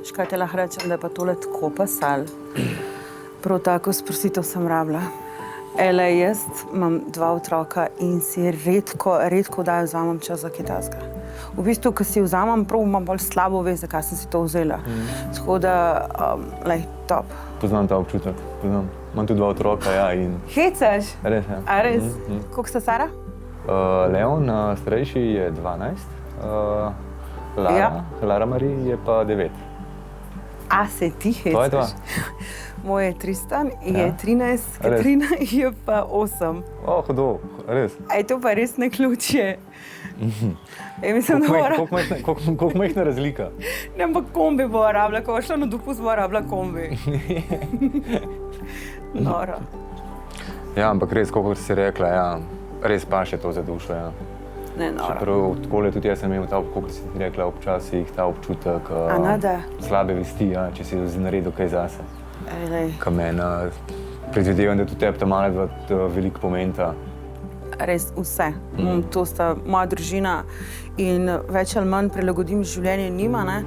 Škaj te lahko rečem, da je pa tole tako pasal. Prav tako sprostitev sem rabila. Jaz imam 2 otroka in si redko daj vzamem čas za kitajska. V bistvu, ko si vzamem, prav imam bolj slabo vest, zakaj sem si to vzela. Tako da, top. Poznam ta občutek, poznam. Imam tudi 2 otroka, ja, in... Hecaš? Res, ja. A res? Koliko sta stara? Leon, starejši, je 12, Lara Marie je pa 9. A se ti hecaš? Tvoje 2? Moj je Tristan, je 13, Katrina je pa 8. Hudo, res. To pa res ne ključje. Mislim, da mora... Koliko majhna razlika? Ne, ampak kombi bo rabila, ko bo šla na dopust, bo rabila kombi. Noro. Ja, ampak res, kako si rekla, ja, res paše to za dušo, ja. Ne, noro. Čeprav takole tudi jaz sem imel ta, kako si rekla, občasih ta občutek slabe vesti, ja, če si naredil kaj zase. Ka meni predvidevam, da tudi tebi ta male veliko pomenta. Res vse. To sta moja družina in več ali manj prilagodim življenje njima, ne?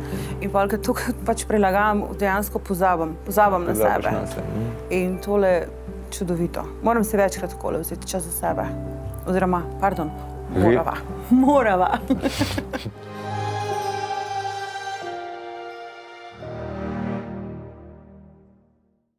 In pa, ko to pač prilagajam, dejansko pozabim na sebe. In tole čudovito. Moram se večkrat takole vzeti čas za sebe. Oziroma, morava.